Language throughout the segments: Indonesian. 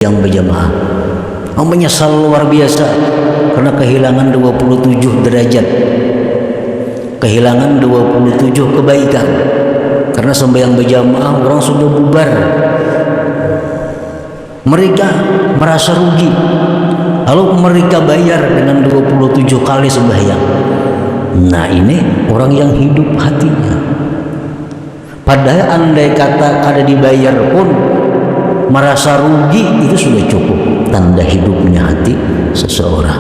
yang berjamaah. Menyesal luar biasa karena kehilangan 27 derajat, kehilangan 27 kebaikan karena sembahyang berjamaah orang sudah bubar. Mereka merasa rugi, lalu mereka bayar dengan 27 kali sembahyang. Nah, ini orang yang hidup hatinya. Padahal andai kata kada dibayar pun merasa rugi, itu sudah cukup tanda hidupnya hati seseorang.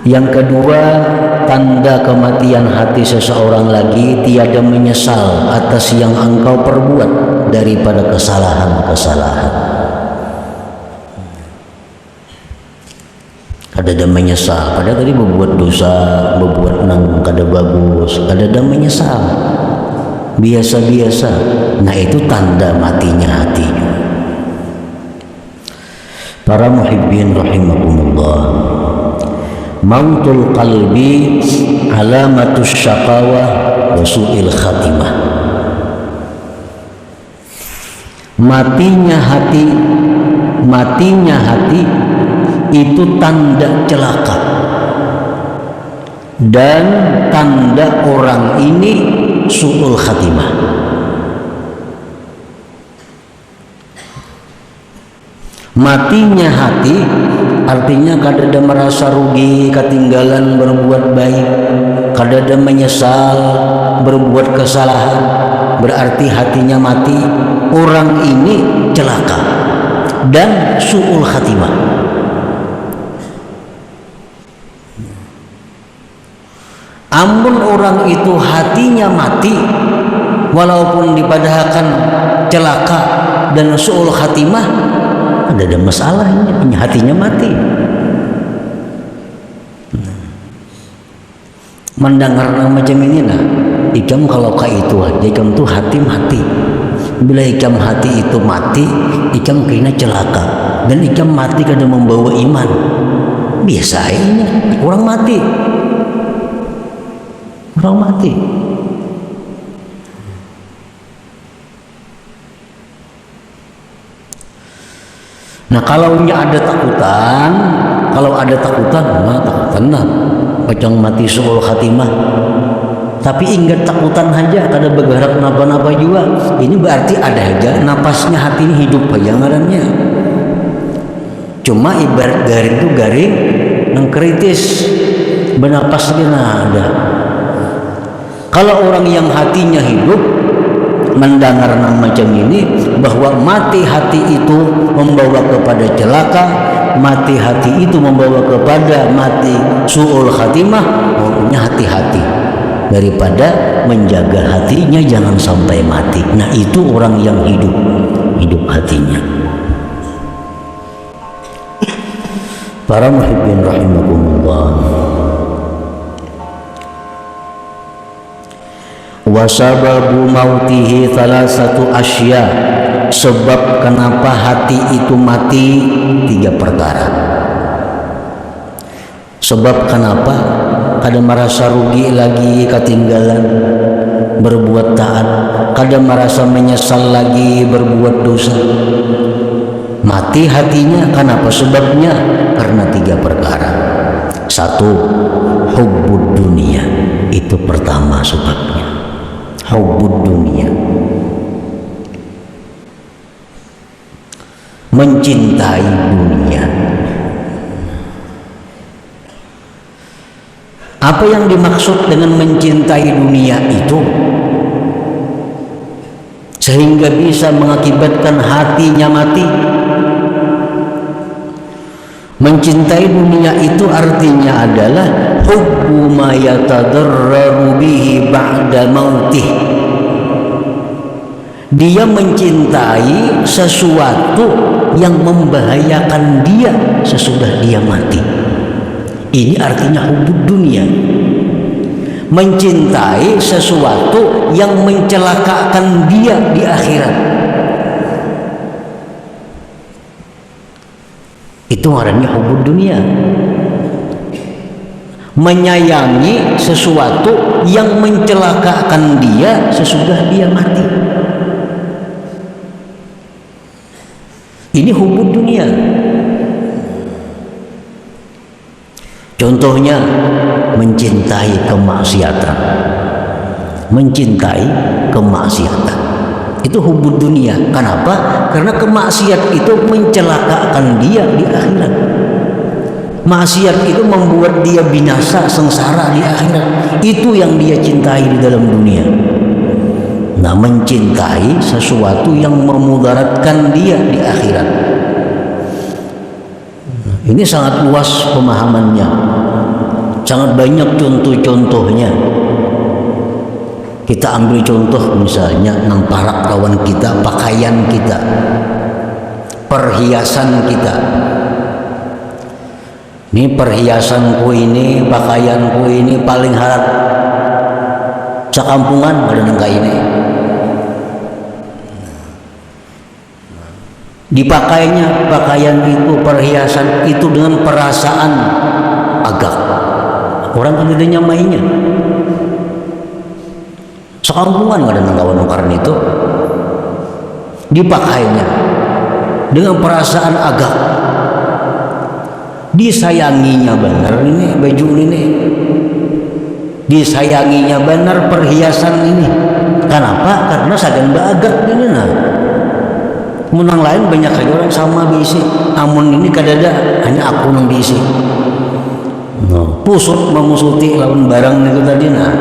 Yang kedua, tanda kematian hati seseorang lagi, tiada menyesal atas yang engkau perbuat daripada kesalahan-kesalahan. Ada menyesal, padahal tadi berbuat dosa, berbuat nang kada bagus, ada menyesal biasa-biasa. Nah, itu tanda matinya hati. Para muhibbin rahimakumullah, mautul qalbi alamatus syaqawah wa su'il khatimah. Matinya hati itu tanda celaka dan tanda orang ini su'ul khatimah. Matinya hati artinya kadada merasa rugi ketinggalan berbuat baik, kadada menyesal berbuat kesalahan, berarti hatinya mati. Orang ini celaka dan su'ul khatimah. Amun orang itu hatinya mati, walaupun dipadahkan celaka dan su'ul khatimah, ada masalahnya, hatinya mati. Mendengar macam ini lah, ikam kalau itu aja, ikam tuh hati mati. Bila ikam hati itu mati, ikam kena celaka, dan ikam mati kada membawa iman. Biasa ini orang mati. Nah, kalau ada takutan, nah takutan lah, macam mati su'ul khatimah. Tapi ingat takutan aja, kada bergerak napa-napa juga. Ini berarti ada aja napasnya hati ini hidup aja ngarannya. Cuma ibarat garing itu garing yang kritis, bernapas dia ada. Kalau orang yang hatinya hidup mendengar macam ini, bahwa mati hati itu membawa kepada celaka, mati hati itu membawa kepada mati su'ul khatimah, maunya hati-hati daripada menjaga hatinya jangan sampai mati. Nah, itu orang yang hidup hatinya. Para muhibbin rahimakumullah, wa sababu mautihi thalathatu asya, sebab kenapa hati itu mati 3 perkara. Sebab kenapa kada merasa rugi lagi ketinggalan berbuat taat, kada merasa menyesal lagi berbuat dosa. Mati hatinya kenapa? Sebabnya karena 3 perkara. 1, hubbud dunia, itu pertama sebabnya. Hubbud dunia, mencintai dunia. Apa yang dimaksud dengan mencintai dunia itu? Sehingga bisa mengakibatkan hatinya mati. Mencintai dunia itu artinya adalah hubbu ma yatadarraru bihi ba'da mautih. Dia mencintai sesuatu yang membahayakan dia sesudah dia mati. Ini artinya hubbud dunia. Mencintai sesuatu yang mencelakakan dia di akhirat. Itu ngarannya hubbud dunia. menyayangi sesuatu yang mencelakakan dia sesudah dia mati. Ini hubud dunia. Contohnya mencintai kemaksiatan. Mencintai kemaksiatan. Itu hubud dunia. Kenapa? Karena kemaksiat itu mencelakakan dia di akhirat. Maksiat itu membuat dia binasa, sengsara di akhirat. Itu yang dia cintai di dalam dunia. Nah, mencintai sesuatu yang memudaratkan dia di akhirat. Ini sangat luas pemahamannya. Sangat banyak contoh-contohnya. Kita ambil contoh misalnya namparak lawan kita, pakaian kita, perhiasan kita. Ini perhiasanku ini, pakaianku ini paling harap sakampungan ada nangka ini. Dipakainya pakaian itu, perhiasan itu dengan perasaan agak. Orang kan tidak nyamainya. Sekampungan nggak ada nangkawan karena itu. Dipakainya dengan perasaan agak. Disayanginya benar ini baju ini. Disayanginya benar perhiasan ini. Kenapa? Karena sagan agak ini nah. Menang lain banyak aja orang sama diisi. Amun ini kadada hanya aku yang diisi. Pusut memusuti lawan barang itu tadi nah.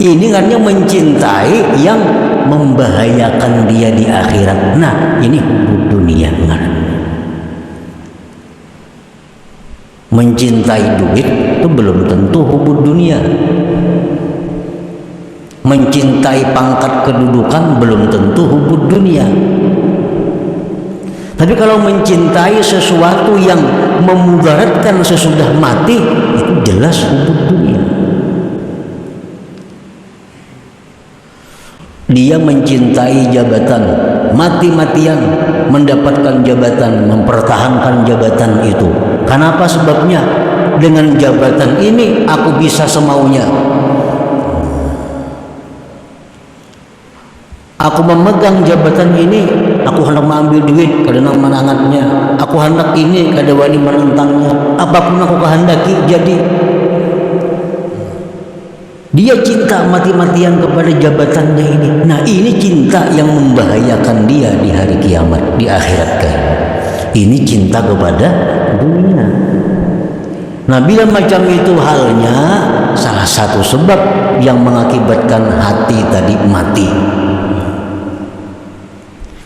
Ini hanya mencintai yang membahayakan dia di akhirat. Nah, ini hubud dunia. Mencintai duit itu belum tentu hubud dunia. Mencintai pangkat kedudukan belum tentu hubud dunia. Tapi kalau mencintai sesuatu yang memudaratkan sesudah mati, itu jelas hubud dunia. Dia mencintai jabatan, mati-matian mendapatkan jabatan, mempertahankan jabatan itu. Kenapa sebabnya? Dengan jabatan ini aku bisa semaunya. Aku memegang jabatan ini, aku hendak mengambil duit karena menangatnya. Aku hendak ini kada wani menentangnya. Apapun aku kehendaki jadi. Dia cinta mati-matian kepada jabatannya ini. Nah, ini cinta yang membahayakan dia di hari kiamat, di akhirat kan. Ini cinta kepada dunia. Nah, bila macam itu halnya, salah satu sebab yang mengakibatkan hati tadi mati.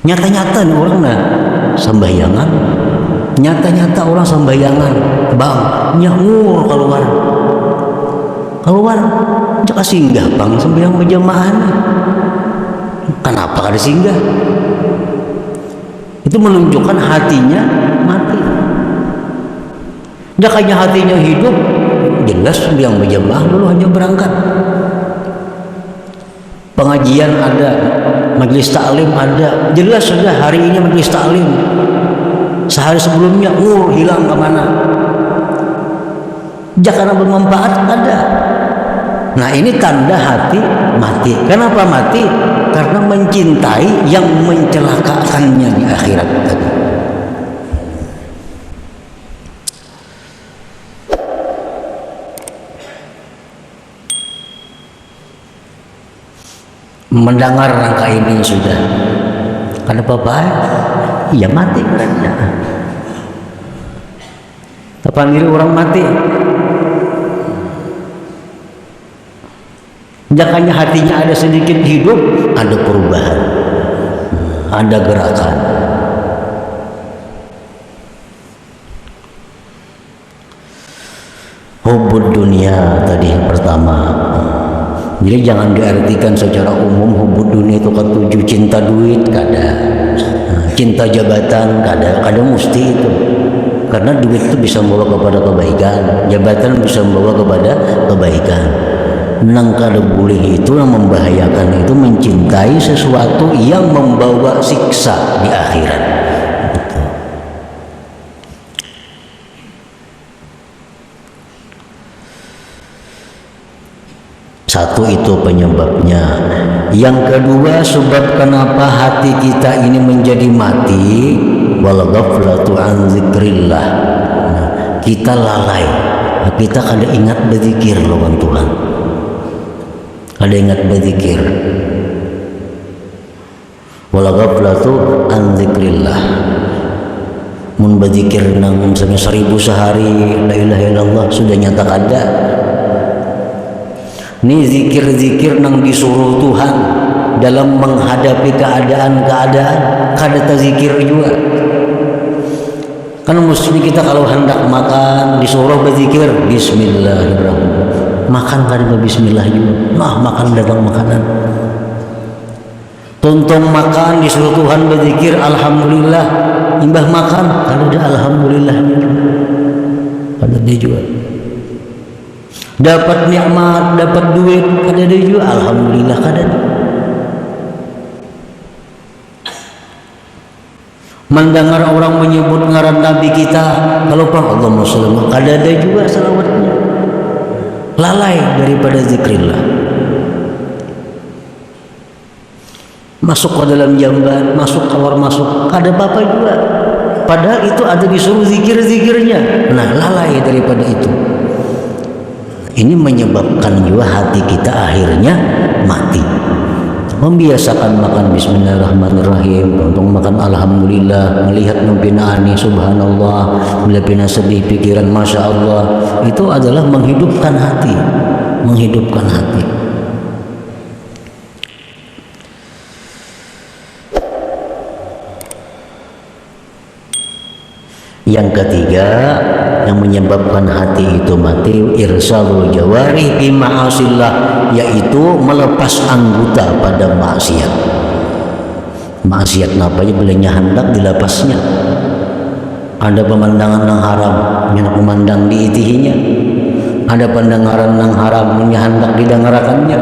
Nyata-nyata nih orang nah sembahyangan. Nyata-nyata orang sembahyangan. Bang, nyangur keluar jaka singgah bang sembahyang berjamaah. Kenapa kada singgah? Itu menunjukkan hatinya mati. Jakanya hatinya hidup, jelas sembahyang berjamaah dulu hanya berangkat. Pengajian ada, majelis taklim ada, jelas sudah hari ini majelis taklim. Sehari sebelumnya hilang kemana? Jakana bermanfaat ada. Nah, ini tanda hati mati. Kenapa mati? Karena mencintai yang mencelakakannya di akhirat tadi. Mendengar rangka ini sudah. Kenapa baik? Iya mati katanya. Kapan diri orang mati? Jakanya hatinya ada sedikit hidup, ada perubahan, ada gerakan. Hubud dunia tadi yang pertama. Jadi jangan diartikan secara umum hubud dunia itu ketujuh cinta duit, kada. Cinta jabatan, kada mesti itu. Karena duit itu bisa membawa kepada kebaikan, jabatan bisa membawa kepada kebaikan. Nang kada boleh itu yang membahayakan itu mencintai sesuatu yang membawa siksa di akhirat. Betul. Satu itu penyebabnya. Yang kedua, sebab kenapa hati kita ini menjadi mati, wal ghaflatu an zikrillah. Nah, kita lalai, kita kada ingat berzikir lawan Tuhan, kada ingat berzikir. Wal ghaflatu an zikrillah. Mun berzikir nang misalnya 1000 sehari, la ilaha illallah sudah nyata kada. Ini zikir-zikir nang disuruh Tuhan dalam menghadapi keadaan-keadaan, kada terzikir juga. Kan mesti kita kalau hendak makan disuruh berzikir bismillahirrahmanirrahim. Makan kada bismillah juga. Nah, makan dagang makanan. Tonton makan disuruh Tuhan berzikir alhamdulillah. Imbah makan kada ada alhamdulillahnya. Kada ada juga. Dapat nikmat, dapat duit, kada ada juga alhamdulillah kada ada. Mendengar orang menyebut ngaran Nabi kita, kalau Pak Allahumma sholli, kada ada juga salawatnya. Lalai daripada zikrillah. Masuk ke dalam jamban, masuk keluar masuk, kada apa-apa juga. Padahal itu ada disuruh zikir-zikirnya. Nah, lalai daripada itu. Ini menyebabkan juga hati kita akhirnya mati. Membiasakan makan bismillahirrahmanirrahim, untuk makan alhamdulillah, melihat pina ani subhanallah, melihat pina sedih pikiran masya Allah, itu adalah menghidupkan hati, menghidupkan hati. Yang ketiga yang menyebabkan hati itu mati, irsalul jawarih fi ma'asillah, yaitu melepas anggota pada maksiat. Maksiat napanya belanya hendak dilepasnya. Ada pemandangan yang haram, yang memandang diitihinya. Ada pendengaran yang haram, yang hendak didengarkannya.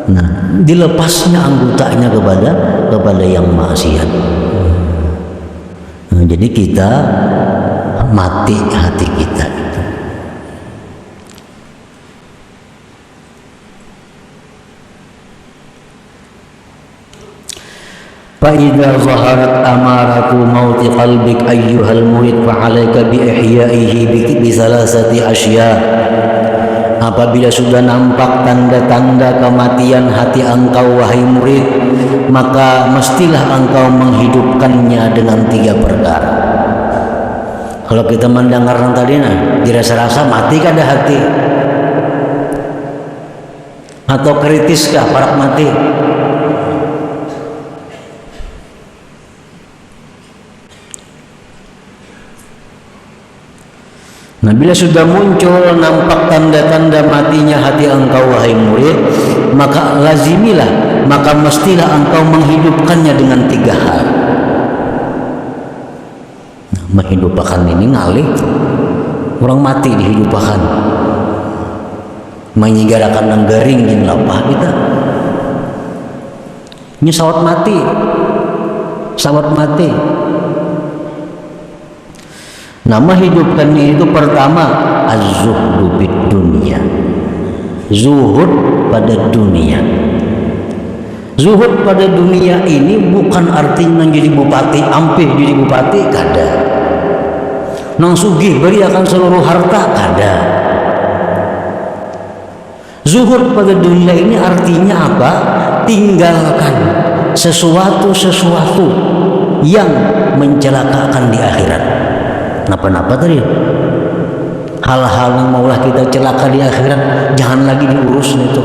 Nah, dilepasnya anggotanya kepada yang maksiat. Nah, jadi kita mati hati kita itu. Fa'idha zaharat amaratu mauti qalbik ayyuhal murid fa'alaika bi'ihyaihi bisalasati asya. Apabila sudah nampak tanda-tanda kematian hati engkau wahai murid, maka mestilah engkau menghidupkannya dengan 3 perkara. Kalau kita mendengar yang tadi, dirasa-rasa mati kada hati, atau kritiskah parak mati? Nah, bila sudah muncul nampak tanda-tanda matinya hati engkau wahai murid, maka lazimilah, maka mestilah engkau menghidupkannya dengan 3 hal. Nah, menghidupkan ini ngalih orang mati dihidupkan, menyigarakan yang garing yang lapah kita. Ini sawat mati, sawat mati. Nama hidupkannya itu pertama az-zuhdu bid dunya, zuhud pada dunia. Zuhud pada dunia ini bukan artinya menjadi bupati, ampih jadi bupati, kada. Nang sugih beri akan seluruh harta, kada. Zuhud pada dunia ini artinya apa? Tinggalkan sesuatu yang mencelakakan di akhirat. Napa-napa tadi, hal-hal yang maulah kita celaka di akhirat jangan lagi diurus itu.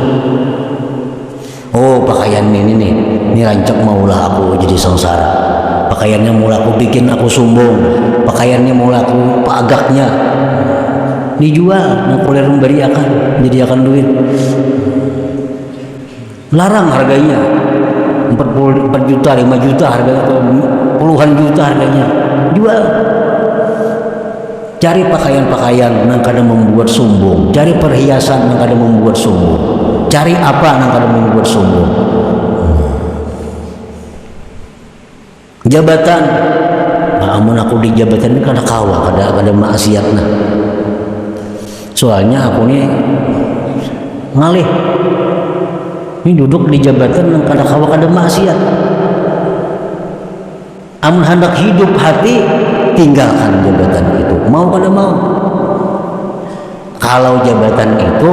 Oh, pakaian ini nih, ini rancak maulah aku jadi sengsara. Pakaiannya maulah aku bikin aku sombong. Pakaiannya maulah aku pagaknya dijual, nakuler memberi akan jadi akan duit. Larang harganya 4 juta, 5 juta harganya, atau puluhan juta harganya, jual. Cari pakaian-pakaian yang kadang membuat sombong, cari perhiasan yang kadang membuat sombong, cari apa yang kadang membuat sombong. Jabatan, amun aku di jabatan ini kada kawa, kada maksiat nah. Soalnya aku nih ngalih. Ini duduk di jabatan yang kada kawa kada maksiat. Amun hendak hidup hati, tinggalkan jabatan itu, mau kada mau. Kalau jabatan itu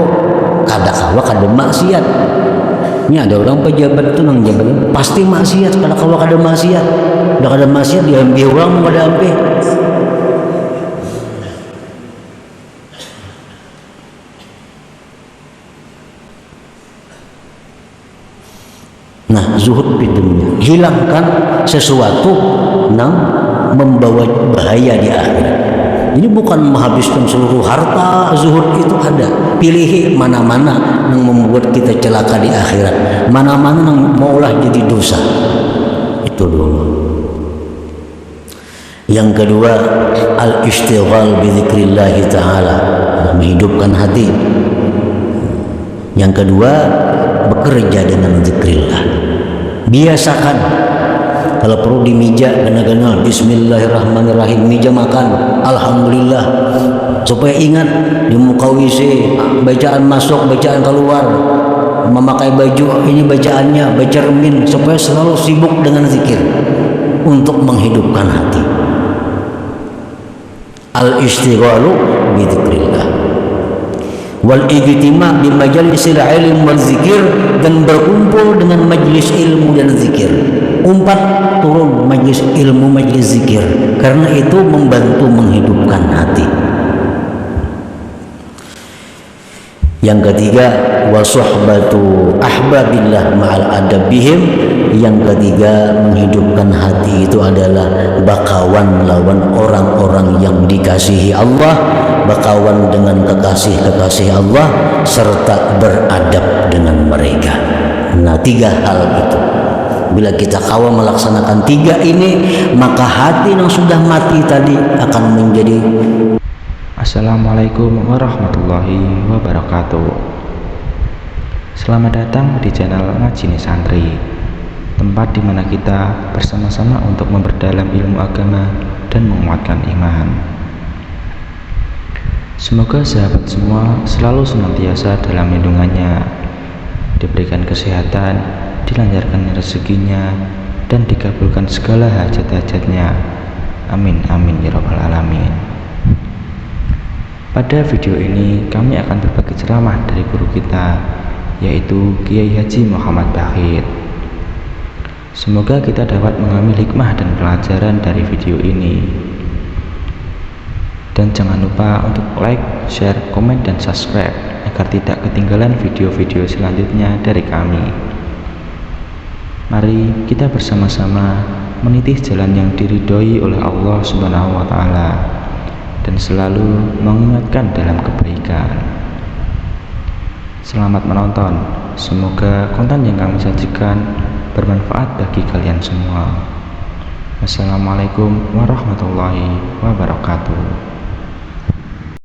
kada kawa kada maksiat. Ini ada orang pejabat itu nang jabatan pasti maksiat, kada kawa kada maksiat. Udah kada maksiat diambil orang mau kada ambil. Nah, zuhud di dunia, hilangkan sesuatu yang membawa bahaya di akhirat. Ini bukan menghabiskan seluruh harta. Zuhud itu ada, pilih mana-mana yang membuat kita celaka di akhirat, mana-mana yang maulah jadi dosa. Itu dulu. Yang kedua, al-ishtighal bi dzikrillah taala, menghidupkan hati. Yang kedua, bekerja dengan zikrillah. Biasakan kalau perlu di meja gana-gana bismillahirrahmanirrahim, meja makan alhamdulillah, supaya ingat di muka WC bacaan masuk bacaan keluar, memakai baju ini bacaannya baca remin, supaya selalu sibuk dengan zikir untuk menghidupkan hati. Al-istighalu bi dzikrillah wal ijtima' bi majalisil ilm wal zikir, dan berkumpul dengan majlis ilmu dan zikir. Umpat turun majlis ilmu, majlis zikir, karena itu membantu menghidupkan hati. Yang ketiga, wa suhbatu ahbabillah ma'al adabihim. Yang ketiga, menghidupkan hati itu adalah bakawan lawan orang-orang yang dikasihi Allah, bakawan dengan kekasih-kekasih Allah, serta beradab dengan mereka. Nah, 3 hal itu. Bila kita kawa melaksanakan 3 ini, maka hati yang sudah mati tadi akan menjadi. Assalamualaikum warahmatullahi wabarakatuh. Selamat datang di channel Ngajini Santri, tempat di mana kita bersama-sama untuk memperdalam ilmu agama dan menguatkan iman. Semoga sahabat semua selalu senantiasa dalam lindungannya, diberikan kesehatan, dilancarkan rezekinya, dan dikabulkan segala hajat-hajatnya. Amin amin ya rabbal alamin. Pada video ini kami akan berbagi ceramah dari guru kita, yaitu Kiai Haji Muhammad Baqir. Semoga kita dapat mengambil hikmah dan pelajaran dari video ini. Dan jangan lupa untuk like, share, komen, dan subscribe agar tidak ketinggalan video-video selanjutnya dari kami. Mari kita bersama-sama meniti jalan yang diridhoi oleh Allah Subhanahu wa Ta'ala, dan selalu mengingatkan dalam kebaikan. Selamat menonton. Semoga konten yang kami sajikan bermanfaat bagi kalian semua. Wassalamualaikum warahmatullahi wabarakatuh.